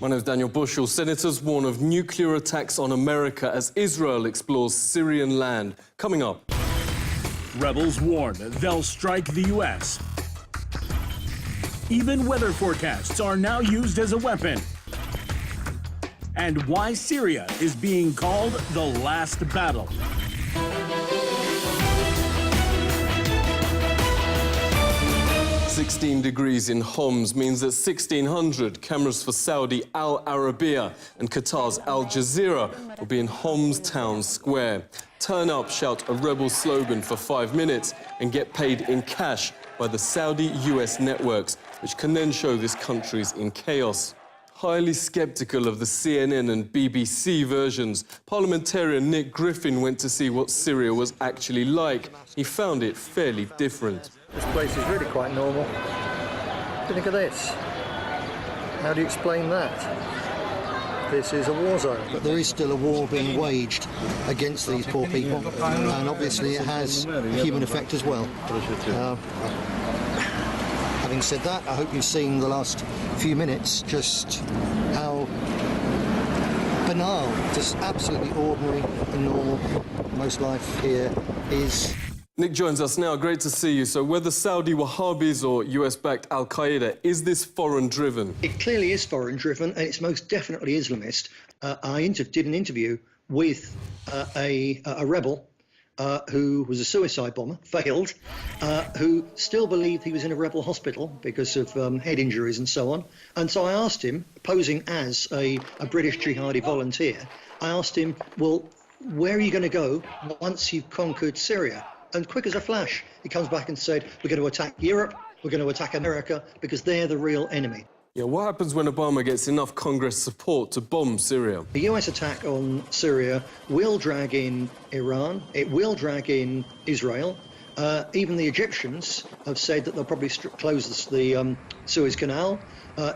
My name is Daniel Bushell. Senators warn of nuclear attacks on America as Israel explores Syrian land. Coming up. Rebels warn they'll strike the U.S. Even weather forecasts are now used as a weapon. And why Syria is being called the last battle. "16 degrees in Homs means that 1600 cameras for Saudi Al Arabiya and Qatar's Al Jazeera will be in Homs town square. Turn up, shout a rebel slogan for 5 minutes and get paid in cash by the Saudi-US networks, which can then show this country's in chaos. Highly sceptical of the CNN and BBC versions, parliamentarian Nick Griffin went to see what Syria was actually like. He found it fairly different. This place is really quite normal. Think of this. How do you explain that? This is a war zone. But there is still a war being waged against these poor people, and obviously it has a human effect as well. Having said that, I hope you've seen the last few minutes just how banal, just absolutely ordinary and normal most life here is. Nick joins us now. Great to see you. So whether Saudi Wahhabis or US-backed Al-Qaeda, is this foreign-driven? It clearly is foreign-driven, and it's most definitely Islamist. I did an interview with a rebel who was a suicide bomber, failed, who still believed he was in a rebel hospital because of head injuries and so on. And so I asked him, posing as a British jihadi volunteer, I asked him, well, where are you going to go once you've conquered Syria? And quick as a flash, he comes back and said, we're going to attack Europe, we're going to attack America, because they're the real enemy. Yeah, what happens when Obama gets enough Congress support to bomb Syria? The US attack on Syria will drag in Iran, it will drag in Israel. Even the Egyptians have said that they'll probably close the Suez Canal.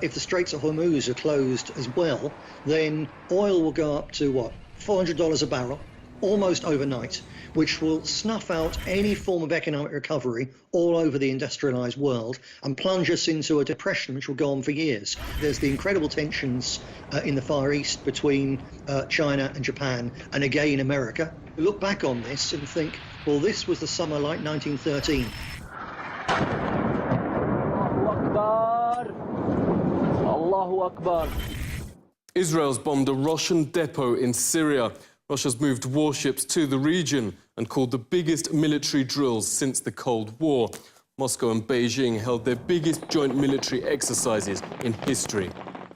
If the Straits of Hormuz are closed as well, then oil will go up to, what, $400 a barrel, almost overnight, which will snuff out any form of economic recovery all over the industrialized world and plunge us into a depression which will go on for years. There's the incredible tensions in the Far East between China and Japan, and again America. Look back on this and think, well, this was the summer like 1913. Allahu Akbar. Allahu Akbar. Israel's bombed a Russian depot in Syria. Russia's moved warships to the region and called the biggest military drills since the Cold War. Moscow and Beijing held their biggest joint military exercises in history.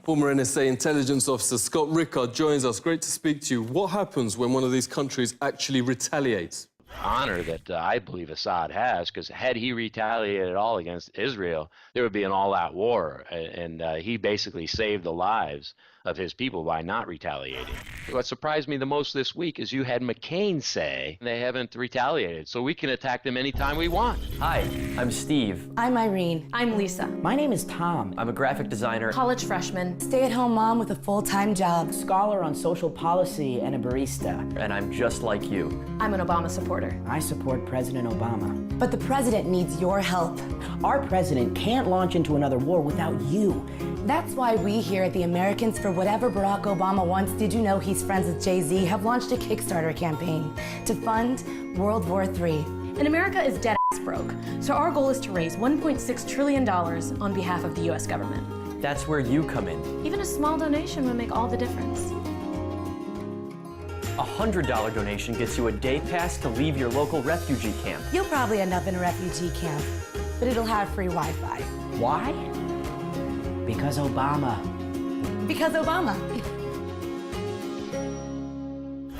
Former NSA intelligence officer Scott Rickard joins us. Great to speak to you. What happens when one of these countries actually retaliates? Honor that I believe Assad has, because had he retaliated at all against Israel, there would be an all-out war, and he basically saved the lives of his people by not retaliating. What surprised me the most this week is you had McCain say they haven't retaliated, so we can attack them anytime we want. Hi, I'm Steve. I'm Irene. I'm Lisa. My name is Tom. I'm a graphic designer, College freshman. Stay-at-home mom with a full-time job. Scholar on social policy and a barista. and I'm just like you. I'm an Obama supporter. I support President Obama. But the president needs your help. Our president can't launch into another war without you. That's why we here at the Americans for Whatever Barack Obama Wants Did You Know He's Friends with Jay-Z have launched a Kickstarter campaign to fund World War III. And America is dead-ass broke, so our goal is to raise $1.6 trillion on behalf of the U.S. government. That's where you come in. Even a small donation would make all the difference. A $100 donation gets you a day pass to leave your local refugee camp. You'll probably end up in a refugee camp, but it'll have free Wi-Fi. Why? Because Obama. Because Obama.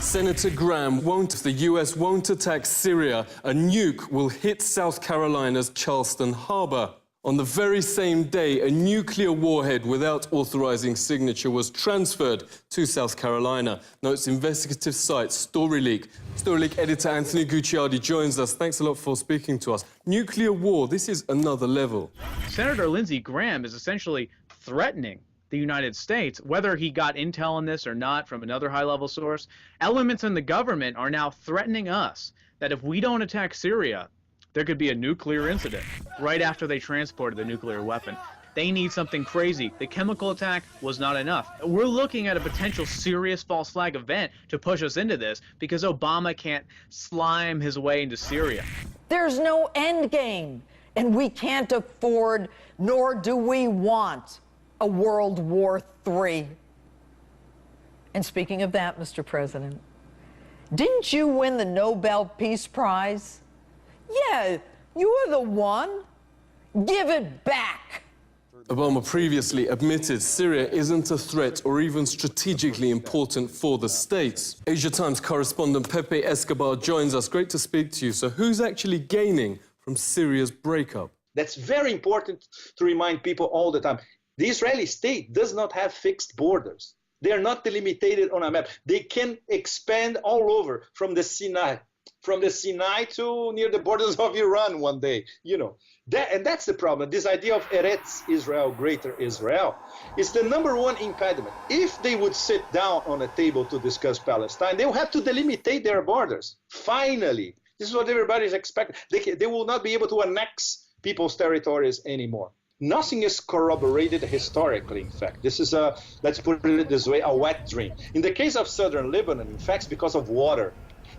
Senator Graham won't, if the US won't attack Syria, a nuke will hit South Carolina's Charleston Harbor. On the very same day, a nuclear warhead without authorizing signature was transferred to South Carolina, notes investigative site Storyleak. Storyleak editor Anthony Gucciardi joins us. Thanks a lot for speaking to us. Nuclear war, this is another level. Senator Lindsey Graham is essentially threatening the United States, whether he got intel on this or not from another high-level source. Elements in the government are now threatening us that if we don't attack Syria, there could be a nuclear incident right after they transported the nuclear weapon. They need something crazy. The chemical attack was not enough. We're looking at a potential serious false flag event to push us into this because Obama can't slime his way into Syria. There's no end game, and we can't afford, nor do we want, a World War III. And speaking of that, Mr. President, didn't you win the Nobel Peace Prize? Yeah, you're the one. Give it back. Obama previously admitted Syria isn't a threat or even strategically important for the States. Asia Times correspondent Pepe Escobar joins us. Great to speak to you. So who's actually gaining from Syria's breakup? That's very important to remind people all the time. The Israeli state does not have fixed borders. They are not delimited on a map. They can expand all over from the Sinai to near the borders of Iran one day, you know. And that's the problem. This idea of Eretz Israel, Greater Israel, is the #1 impediment. If they would sit down on a table to discuss Palestine, they will have to delimitate their borders. Finally, this is what everybody is expecting. They will not be able to annex people's territories anymore. Nothing is corroborated historically, in fact. This is let's put it this way, a wet dream. In the case of southern Lebanon, in fact, it's because of water.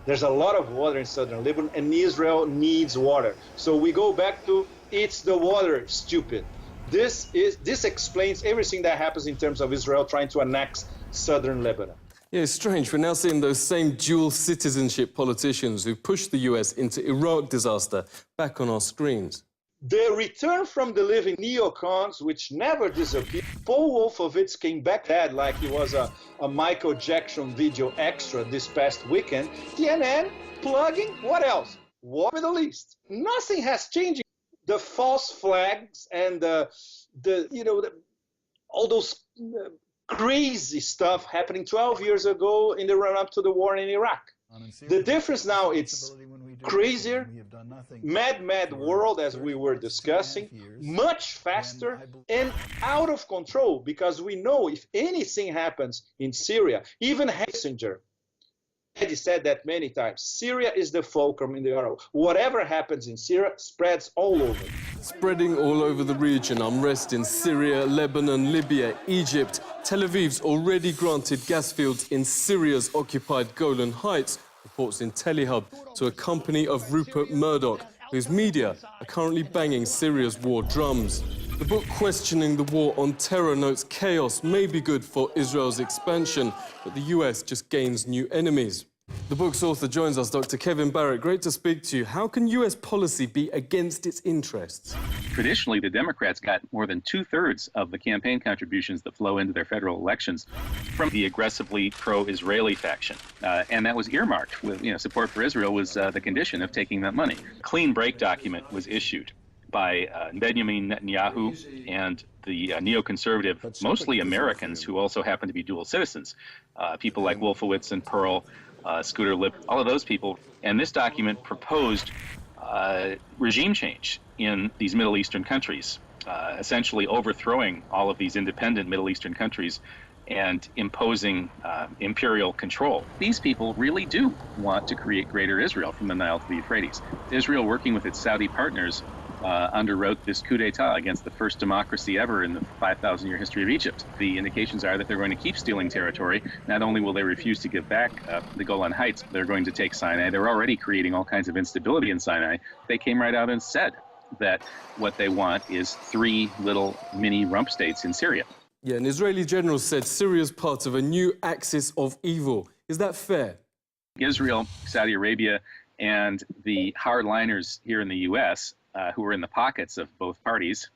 There's a lot of water in southern Lebanon, and Israel needs water. So we go back to, it's the water, stupid. This explains everything that happens in terms of Israel trying to annex southern Lebanon. Yeah, it's strange. We're now seeing those same dual citizenship politicians who pushed the US into Iraq disaster back on our screens. The return from the living neocons, which never disappeared. Paul Wolfowitz came back dead like he was a Michael Jackson video extra this past weekend. CNN plugging, what else? War Middle East. Nothing has changed. The false flags and all those crazy stuff happening 12 years ago in the run-up to the war in Iraq. The difference now, it's crazier, mad world, as we were discussing, much faster and out of control, because we know if anything happens in Syria, even Kissinger already said that many times, Syria is the fulcrum in the world. Whatever happens in Syria spreads all over. Spreading all over the region, unrest in Syria, Lebanon, Libya, Egypt. Tel Aviv's already granted gas fields in Syria's occupied Golan Heights, reports in Telehub, to a company of Rupert Murdoch, whose media are currently banging Syria's war drums. The book questioning the war on terror notes chaos may be good for Israel's expansion, but the US just gains new enemies. The book's author joins us, Dr. Kevin Barrett. Great to speak to you. How can US policy be against its interests? Traditionally, the Democrats got more than 2/3 of the campaign contributions that flow into their federal elections from the aggressively pro-Israeli faction. And that was earmarked with, support for Israel was the condition of taking that money. A clean break document was issued by Benjamin Netanyahu and the neoconservative, mostly Americans who also happen to be dual citizens, people like Wolfowitz and Pearl, Scooter Lip, all of those people. And this document proposed regime change in these Middle Eastern countries, essentially overthrowing all of these independent Middle Eastern countries and imposing imperial control. These people really do want to create Greater Israel from the Nile to the Euphrates. Israel, working with its Saudi partners, underwrote this coup d'etat against the first democracy ever in the 5,000-year history of Egypt. The indications are that they're going to keep stealing territory. Not only will they refuse to give back the Golan Heights, they're going to take Sinai. They're already creating all kinds of instability in Sinai. They came right out and said that what they want is 3 little mini rump states in Syria. Yeah, an Israeli general said Syria's part of a new axis of evil. Is that fair? Israel, Saudi Arabia, and the hardliners here in the U.S., who are in the pockets of both parties,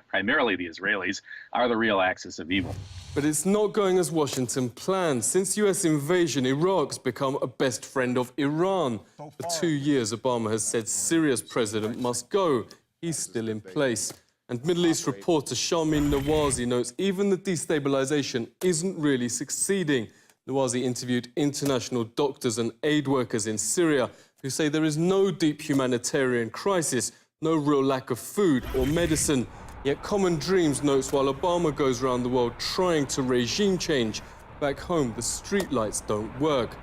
primarily the Israelis, are the real axis of evil. But it's not going as Washington planned. Since US invasion, Iraq's become a best friend of Iran. For 2 years, Obama has said Syria's president must go. He's still in place. And Middle East reporter Sharmine Nawarni notes even the destabilization isn't really succeeding. Nawarni interviewed international doctors and aid workers in Syria who say there is no deep humanitarian crisis, no real lack of food or medicine. Yet Common Dreams notes while Obama goes around the world trying to regime change, back home the streetlights don't work.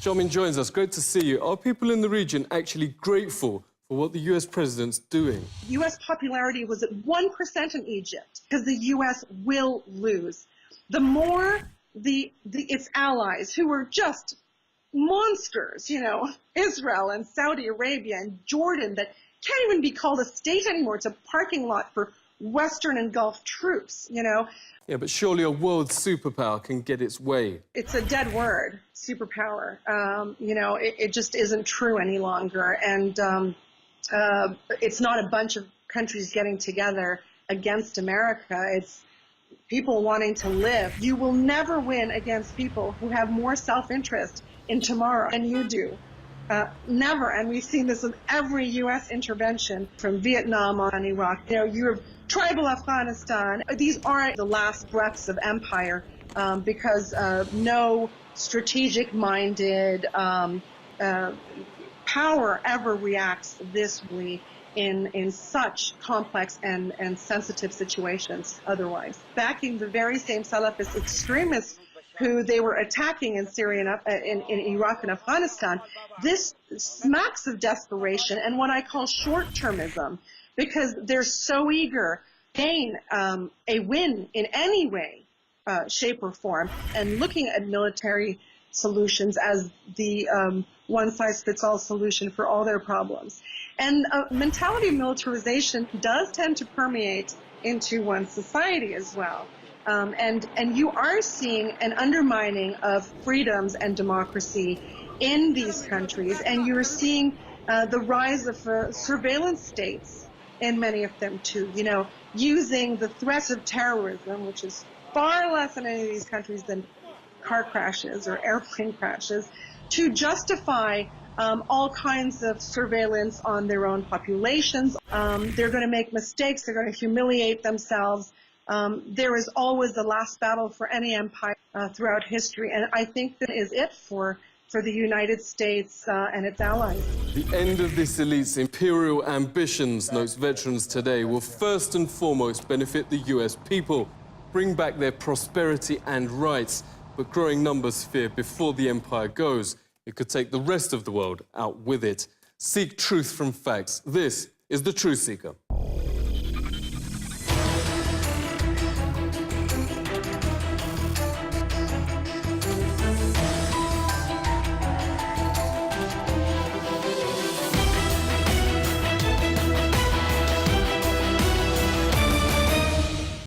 Sharmine joins us. Great to see you. Are people in the region actually grateful for what the US president's doing. U.S. popularity was at 1% in Egypt because the U.S. will lose. The more its allies, who are just monsters, you know, Israel and Saudi Arabia and Jordan, that can't even be called a state anymore. It's a parking lot for Western and Gulf troops, you know. Yeah, but surely a world superpower can get its way. It's a dead word, superpower. You know, it just isn't true any longer. And it's not a bunch of countries getting together against America. It's people wanting to live. You will never win against people who have more self-interest in tomorrow than you do. Never. And we've seen this in every U.S. intervention from Vietnam on Iraq. You know, you have tribal Afghanistan. These aren't the last breaths of empire because no strategic-minded power ever reacts this way in such complex and sensitive situations otherwise. Backing the very same Salafist extremists who they were attacking in Syria and in Iraq and Afghanistan, this smacks of desperation and what I call short-termism, because they're so eager to gain a win in any way, shape, or form, and looking at military solutions as the one-size-fits-all solution for all their problems. And a mentality of militarization does tend to permeate into one's society as well. And you are seeing an undermining of freedoms and democracy in these countries, and you're seeing the rise of surveillance states in many of them too, you know, using the threat of terrorism, which is far less in any of these countries than car crashes or airplane crashes, to justify all kinds of surveillance on their own populations. They're going to make mistakes, they're going to humiliate themselves. There is always the last battle for any empire throughout history, and I think that is it for the United States and its allies. The end of this elite's imperial ambitions, notes Veterans Today, will first and foremost benefit the US people, bring back their prosperity and rights, but growing numbers fear before the empire goes, it could take the rest of the world out with it. Seek truth from facts. This is The Truth Seeker.